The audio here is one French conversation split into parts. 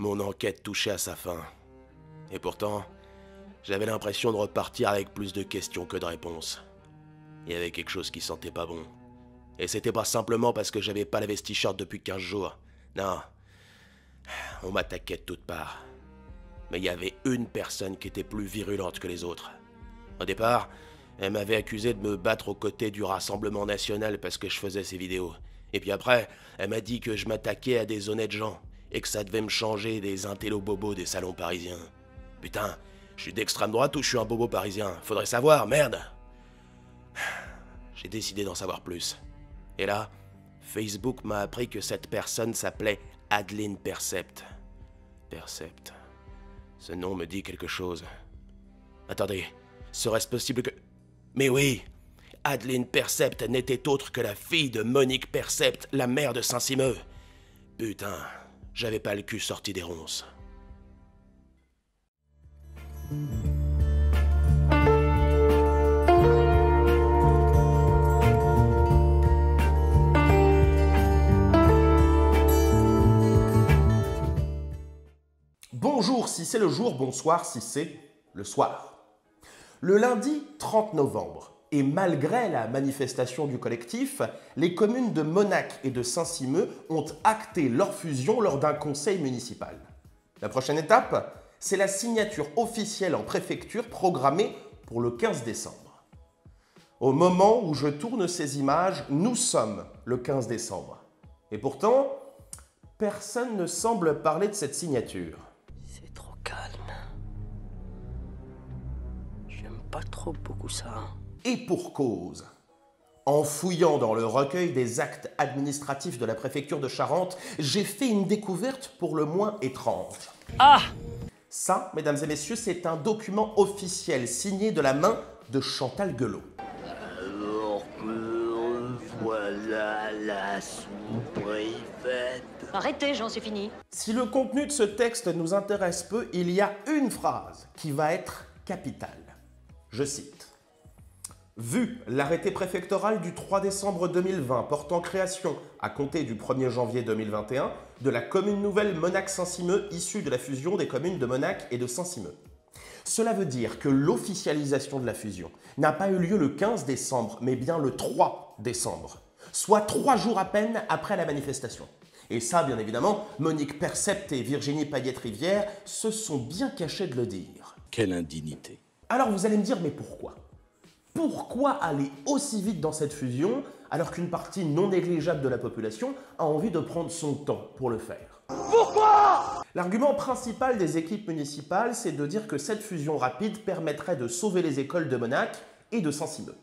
Mon enquête touchait à sa fin. Et pourtant, j'avais l'impression de repartir avec plus de questions que de réponses. Il y avait quelque chose qui sentait pas bon. Et c'était pas simplement parce que j'avais pas lavé ce t-shirt depuis 15 jours. Non. On m'attaquait de toutes parts. Mais il y avait une personne qui était plus virulente que les autres. Au départ, elle m'avait accusé de me battre aux côtés du Rassemblement National parce que je faisais ces vidéos. Et puis après, elle m'a dit que je m'attaquais à des honnêtes gens et que ça devait me changer des intellos bobos des salons parisiens. Putain, je suis d'extrême droite ou je suis un bobo parisien? Faudrait savoir, merde! J'ai décidé d'en savoir plus. Et là, Facebook m'a appris que cette personne s'appelait Adeline Percept. Percept. Ce nom me dit quelque chose. Attendez, serait-ce possible que... Mais oui! Adeline Percept n'était autre que la fille de Monique Percept, la mère de Saint-Simeux. Putain, j'avais pas le cul sorti des ronces. Bonjour si c'est le jour, bonsoir si c'est le soir. Le lundi 30 novembre, et malgré la manifestation du collectif, les communes de Monac et de Saint-Simeux ont acté leur fusion lors d'un conseil municipal. La prochaine étape, c'est la signature officielle en préfecture programmée pour le 15 décembre. Au moment où je tourne ces images, nous sommes le 15 décembre. Et pourtant, personne ne semble parler de cette signature. C'est trop calme. J'aime pas trop beaucoup ça. Et pour cause. En fouillant dans le recueil des actes administratifs de la préfecture de Charente, j'ai fait une découverte pour le moins étrange. Ah! Ça, mesdames et messieurs, c'est un document officiel signé de la main de Chantal Guelot. Alors que voilà la sous-préfète. Arrêtez, j'en suis fini. Si le contenu de ce texte nous intéresse peu, il y a une phrase qui va être capitale. Je cite. Vu l'arrêté préfectoral du 3 décembre 2020 portant création, à compter du 1er janvier 2021, de la commune nouvelle Monac-Saint-Simeux issue de la fusion des communes de Monac et de Saint-Simeux. Cela veut dire que l'officialisation de la fusion n'a pas eu lieu le 15 décembre, mais bien le 3 décembre, soit 3 jours à peine après la manifestation. Et ça, bien évidemment, Monique Percept et Virginie Payette-Rivière se sont bien cachées de le dire. Quelle indignité. Alors vous allez me dire, mais pourquoi ? Pourquoi aller aussi vite dans cette fusion alors qu'une partie non négligeable de la population a envie de prendre son temps pour le faire? Pourquoi? L'argument principal des équipes municipales, c'est de dire que cette fusion rapide permettrait de sauver les écoles de Monac et de Saint-Simeux.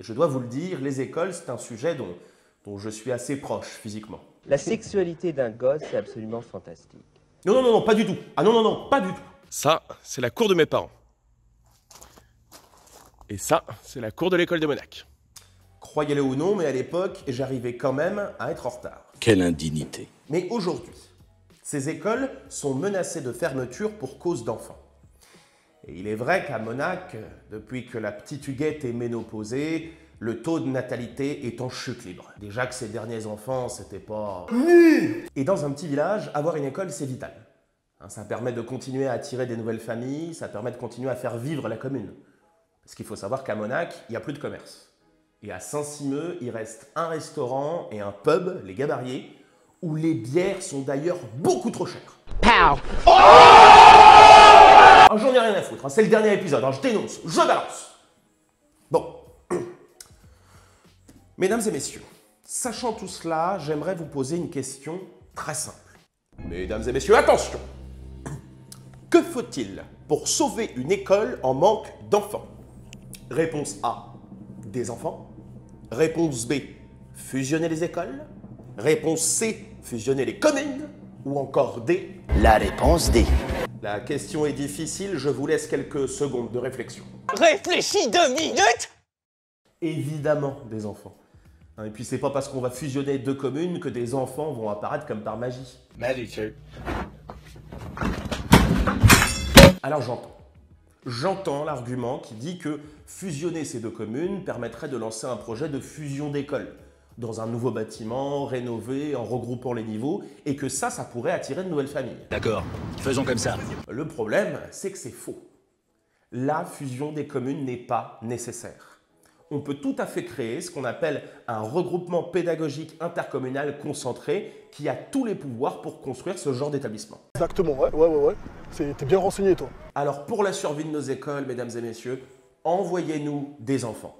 Et je dois vous le dire, les écoles, c'est un sujet dont je suis assez proche physiquement. La sexualité d'un gosse, c'est absolument fantastique. Non, pas du tout. Ah non, pas du tout. Ça, c'est la cour de mes parents. Et ça, c'est la cour de l'école de Monac. Croyez-le ou non, mais à l'époque, j'arrivais quand même à être en retard. Quelle indignité. Mais aujourd'hui, ces écoles sont menacées de fermeture pour cause d'enfants. Et il est vrai qu'à Monac, depuis que la petite Huguette est ménopausée, le taux de natalité est en chute libre. Déjà que ces derniers enfants, c'était pas... Et dans un petit village, avoir une école, c'est vital. Ça permet de continuer à attirer des nouvelles familles, ça permet de continuer à faire vivre la commune. Parce qu'il faut savoir qu'à Monac, il n'y a plus de commerce. Et à Saint-Simeux, il reste un restaurant et un pub, les Gabariers, où les bières sont d'ailleurs beaucoup trop chères. Pow! Ah, j'en ai rien à foutre, c'est le dernier épisode, je dénonce, je balance. Bon. Mesdames et messieurs, sachant tout cela, j'aimerais vous poser une question très simple. Mesdames et messieurs, attention! Que faut-il pour sauver une école en manque d'enfants? Réponse A, des enfants. Réponse B, fusionner les écoles. Réponse C, fusionner les communes. Ou encore D, La réponse D. la question est difficile, je vous laisse quelques secondes de réflexion. Réfléchis 2 minutes! Évidemment, des enfants. Et puis c'est pas parce qu'on va fusionner 2 communes que des enfants vont apparaître comme par magie. Alors j'entends l'argument qui dit que fusionner ces 2 communes permettrait de lancer un projet de fusion d'écoles. dans un nouveau bâtiment, rénové, en regroupant les niveaux, et que ça pourrait attirer de nouvelles familles. D'accord, faisons comme ça. Le problème, c'est que c'est faux. La fusion des communes n'est pas nécessaire. On peut tout à fait créer ce qu'on appelle un regroupement pédagogique intercommunal concentré qui a tous les pouvoirs pour construire ce genre d'établissement. Exactement, ouais. T'es bien renseigné, toi. Alors pour la survie de nos écoles, mesdames et messieurs, envoyez-nous des enfants.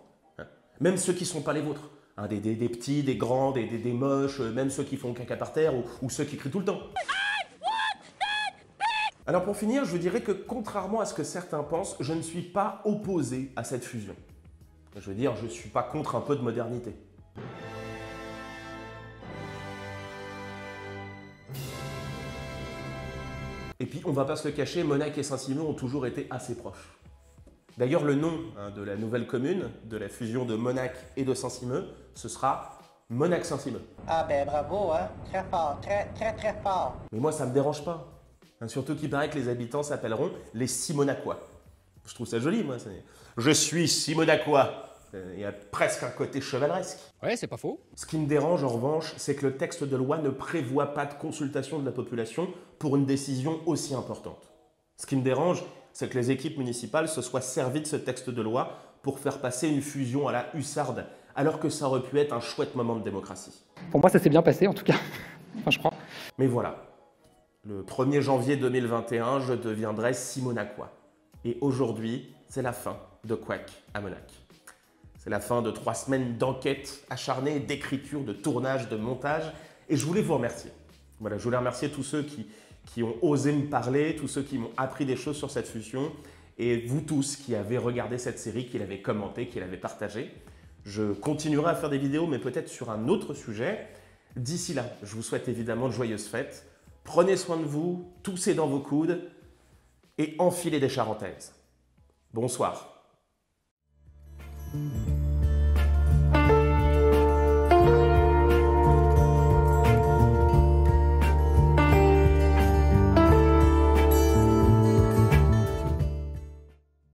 Même ceux qui ne sont pas les vôtres. Des petits, des grands, des moches, même ceux qui font caca par terre ou ceux qui crient tout le temps. Alors pour finir, je dirais que contrairement à ce que certains pensent, je ne suis pas opposé à cette fusion. Je veux dire, je ne suis pas contre un peu de modernité. Et puis, on ne va pas se le cacher, Monac et Saint-Simon ont toujours été assez proches. D'ailleurs, le nom de la nouvelle commune, de la fusion de Monac et de Saint-Simon, ce sera Monac-Saint-Simon. Ah ben bravo, hein. Très fort, très fort. Mais moi, ça me dérange pas. Surtout qu'il paraît que les habitants s'appelleront les Simonacois. Je trouve ça joli, moi. Je suis Simonacois. Il y a presque un côté chevaleresque. Ouais, c'est pas faux. Ce qui me dérange, en revanche, c'est que le texte de loi ne prévoit pas de consultation de la population pour une décision aussi importante. Ce qui me dérange, c'est que les équipes municipales se soient servies de ce texte de loi pour faire passer une fusion à la hussarde, alors que ça aurait pu être un chouette moment de démocratie. Pour moi, ça s'est bien passé, en tout cas. Enfin, je crois. Mais voilà, le 1er janvier 2021, je deviendrai Simonacois. Et aujourd'hui, c'est la fin de Quack à Monac. C'est la fin de 3 semaines d'enquête acharnée, d'écriture, de tournage, de montage. Et je voulais vous remercier. Voilà, je voulais remercier tous ceux qui ont osé me parler, tous ceux qui m'ont appris des choses sur cette fusion, et vous tous qui avez regardé cette série, qui l'avez commenté, qui l'avez partagé. Je continuerai à faire des vidéos, mais peut-être sur un autre sujet. D'ici là, je vous souhaite évidemment de joyeuses fêtes. Prenez soin de vous, toussez dans vos coudes, et enfilez des charentaises. Bonsoir.